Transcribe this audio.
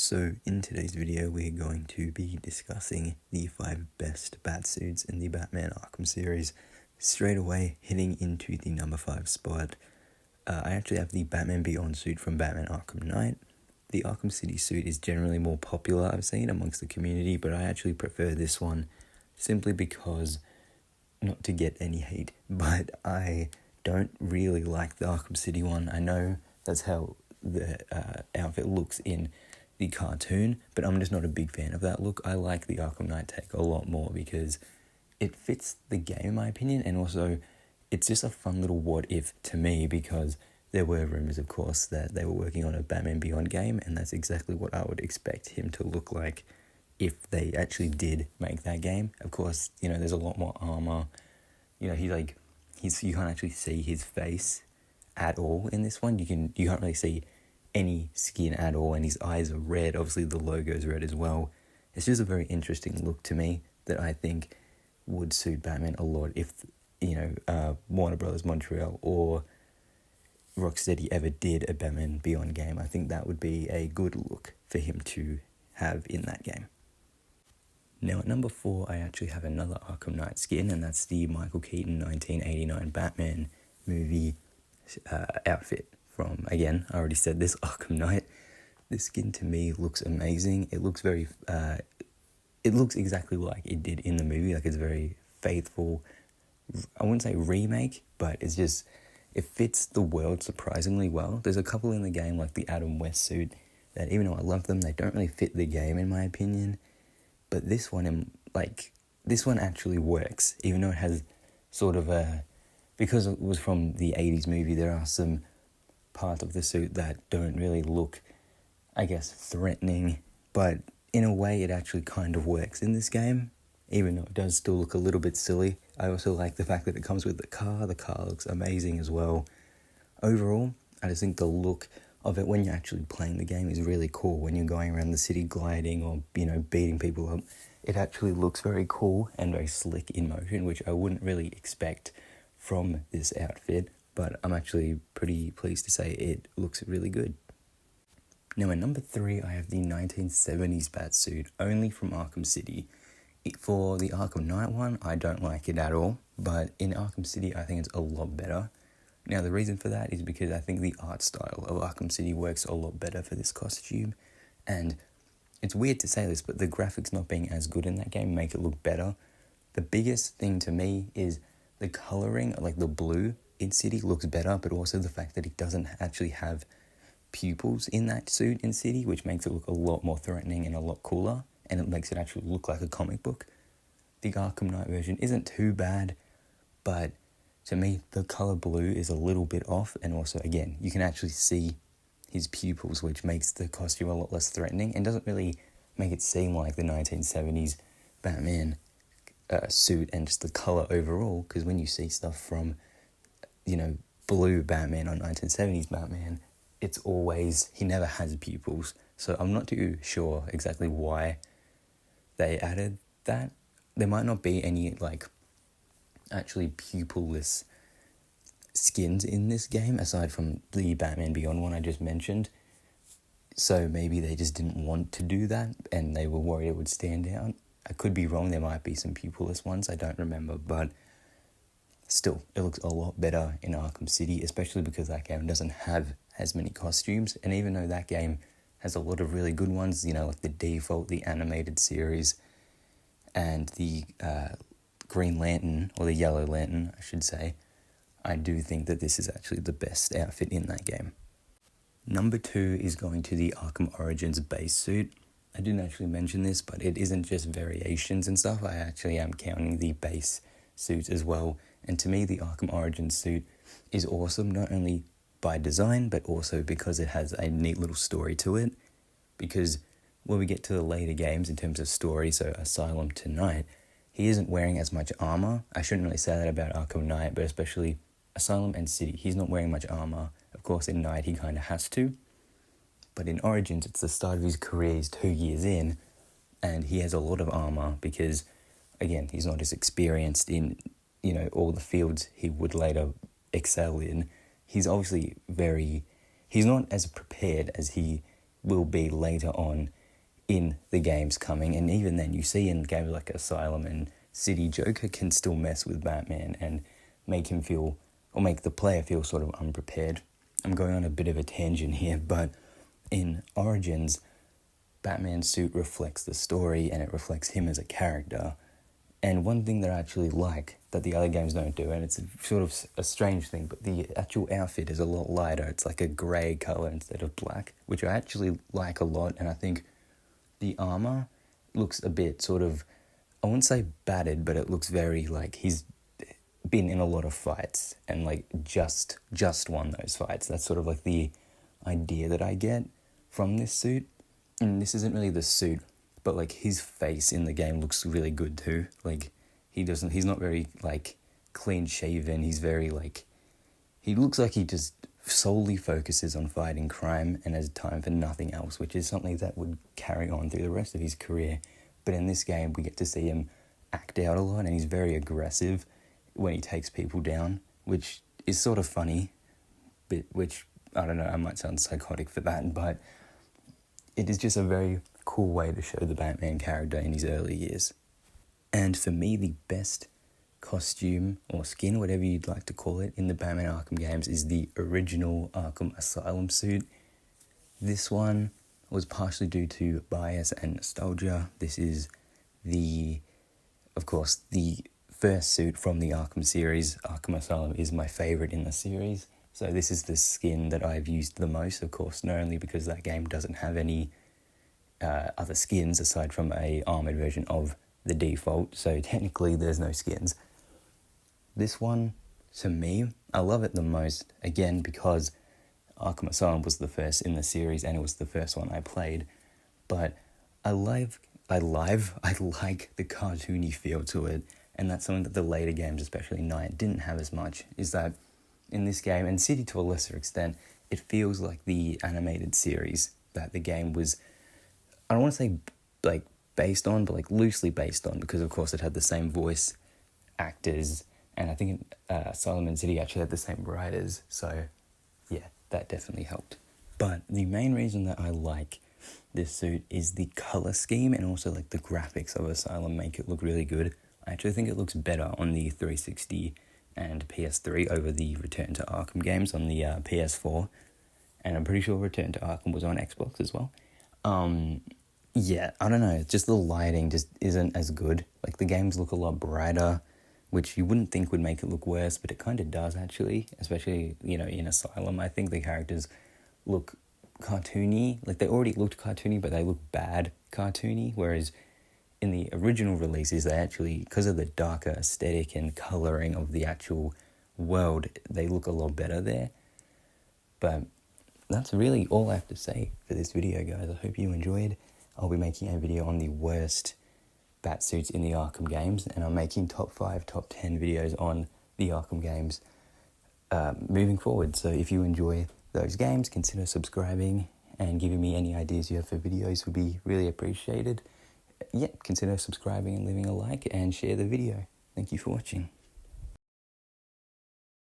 So in today's video we're going to be discussing the 5 best Batsuits in the Batman Arkham series. Straight away hitting into the number 5 spot, I actually have the Batman Beyond suit from Batman Arkham Knight. The Arkham City suit is generally more popular, I've seen, amongst the community, but I actually prefer this one simply because, not to get any hate, but I don't really like the Arkham City one. I know that's how the outfit looks in the cartoon, but I'm just not a big fan of that look. I like the Arkham Knight take a lot more because it fits the game in my opinion, and also it's just a fun little what if to me, because there were rumors, of course, that they were working on a Batman Beyond game, and that's exactly what I would expect him to look like if they actually did make that game. Of course, you know, there's a lot more armor. You know, you can't actually see his face at all in this one. You can't really see any skin at all, and his eyes are red. Obviously the logo is red as well. It's just a very interesting look to me that I think would suit Batman a lot if, you know, Warner Brothers Montreal or Rocksteady ever did a Batman Beyond game. I think that would be a good look for him to have in that game. Now at number 4, I actually have another Arkham Knight skin, and that's the Michael Keaton 1989 Batman movie outfit from, again, I already said this, Arkham Knight. This skin to me looks amazing. It looks very, it looks exactly like it did in the movie. Like, it's very faithful. I wouldn't say remake, but it's just, it fits the world surprisingly well. There's a couple in the game, like the Adam West suit, that even though I love them, they don't really fit the game in my opinion. But this one, this one actually works, even though it has sort of a, because it was from the 80s movie, there are some parts of the suit that don't really look, I guess, threatening, but in a way it actually kind of works in this game, even though it does still look a little bit silly. I also like the fact that it comes with the car looks amazing as well. Overall, I just think the look of it when you're actually playing the game is really cool. When you're going around the city gliding or, you know, beating people up, it actually looks very cool and very slick in motion, which I wouldn't really expect from this outfit, but I'm actually pretty pleased to say it looks really good. Now at number 3, I have the 1970s Batsuit, only from Arkham City. For the Arkham Knight one, I don't like it at all, but in Arkham City, I think it's a lot better. Now the reason for that is because I think the art style of Arkham City works a lot better for this costume, and it's weird to say this, but the graphics not being as good in that game make it look better. The biggest thing to me is the colouring, like the blue in City looks better, but also the fact that it doesn't actually have pupils in that suit in City, which makes it look a lot more threatening and a lot cooler, and it makes it actually look like a comic book. The Arkham Knight version isn't too bad, but to me, the colour blue is a little bit off, and also, again, you can actually see his pupils, which makes the costume a lot less threatening and doesn't really make it seem like the 1970s Batman suit and just the colour overall, because when you see stuff from, you know, blue Batman or 1970s Batman, it's always, he never has pupils. So I'm not too sure exactly why they added that. There might not be any, like, actually pupilless skins in this game, aside from the Batman Beyond one I just mentioned. So maybe they just didn't want to do that, and they were worried it would stand out. I could be wrong, there might be some pupilless ones, I don't remember, but still, it looks a lot better in Arkham City, especially because that game doesn't have as many costumes, and even though that game has a lot of really good ones, you know, like the Default, the animated series, and the Green Lantern, or the Yellow Lantern, I should say, I do think that this is actually the best outfit in that game. Number 2 is going to the Arkham Origins base suit. I didn't actually mention this, but it isn't just variations and stuff. I actually am counting the base suit as well. And to me, the Arkham Origins suit is awesome, not only by design, but also because it has a neat little story to it. Because when we get to the later games in terms of story, so Asylum to Knight, he isn't wearing as much armor. I shouldn't really say that about Arkham Knight, but especially Asylum and City, he's not wearing much armor. Of course, in Knight, he kind of has to. But in Origins, it's the start of his career, he's 2 years in, and he has a lot of armor because, again, he's not as experienced in, you know, all the fields he would later excel in. He's obviously he's not as prepared as he will be later on in the games coming. And even then, you see in games like Asylum and City, Joker can still mess with Batman and make him feel, or make the player feel sort of unprepared. I'm going on a bit of a tangent here, but in Origins, Batman's suit reflects the story and it reflects him as a character. And one thing that I actually like that the other games don't do, and it's sort of a strange thing, but the actual outfit is a lot lighter. It's like a grey colour instead of black, which I actually like a lot. And I think the armour looks a bit sort of, I wouldn't say battered, but it looks very like he's been in a lot of fights and like just won those fights. That's sort of like the idea that I get from this suit. And this isn't really the suit, but like his face in the game looks really good too. Like he's not very like clean shaven. He's very like, he looks like he just solely focuses on fighting crime and has time for nothing else, which is something that would carry on through the rest of his career. But in this game, we get to see him act out a lot, and he's very aggressive when he takes people down, which is sort of funny, but which, I don't know, I might sound psychotic for that, but it is just a very cool way to show the Batman character in his early years. And for me, the best costume or skin, whatever you'd like to call it, in the Batman Arkham games is the original Arkham Asylum suit. This one was partially due to bias and nostalgia. This is of course, the first suit from the Arkham series. Arkham Asylum is my favourite in the series. So this is the skin that I've used the most, of course, not only because that game doesn't have any other skins aside from a armoured version of the default, so technically there's no skins. This one, to me, I love it the most, again, because Arkham Asylum was the first in the series and it was the first one I played, but I like the cartoony feel to it, and that's something that the later games, especially Night, didn't have as much, is that in this game, and City to a lesser extent, it feels like the animated series that the game was, I don't want to say like based on, but like loosely based on, because of course it had the same voice actors, and I think Asylum and City actually had the same writers, so yeah, that definitely helped. But the main reason that I like this suit is the colour scheme, and also like the graphics of Asylum make it look really good. I actually think it looks better on the 360 and PS3 over the Return to Arkham games on the PS4, and I'm pretty sure Return to Arkham was on Xbox as well. Yeah, I don't know, just the lighting just isn't as good. Like, the games look a lot brighter, which you wouldn't think would make it look worse, but it kind of does actually, especially, you know, in Asylum. I think the characters look cartoony. Like, they already looked cartoony, but they look bad cartoony, whereas in the original releases, they actually, because of the darker aesthetic and colouring of the actual world, they look a lot better there. But that's really all I have to say for this video, guys. I hope you enjoyed. I'll be making a video on the worst Batsuits in the Arkham games, and I'm making top 5, top 10 videos on the Arkham games moving forward. So if you enjoy those games, consider subscribing, and giving me any ideas you have for videos would be really appreciated. Yeah, consider subscribing and leaving a like, and share the video. Thank you for watching.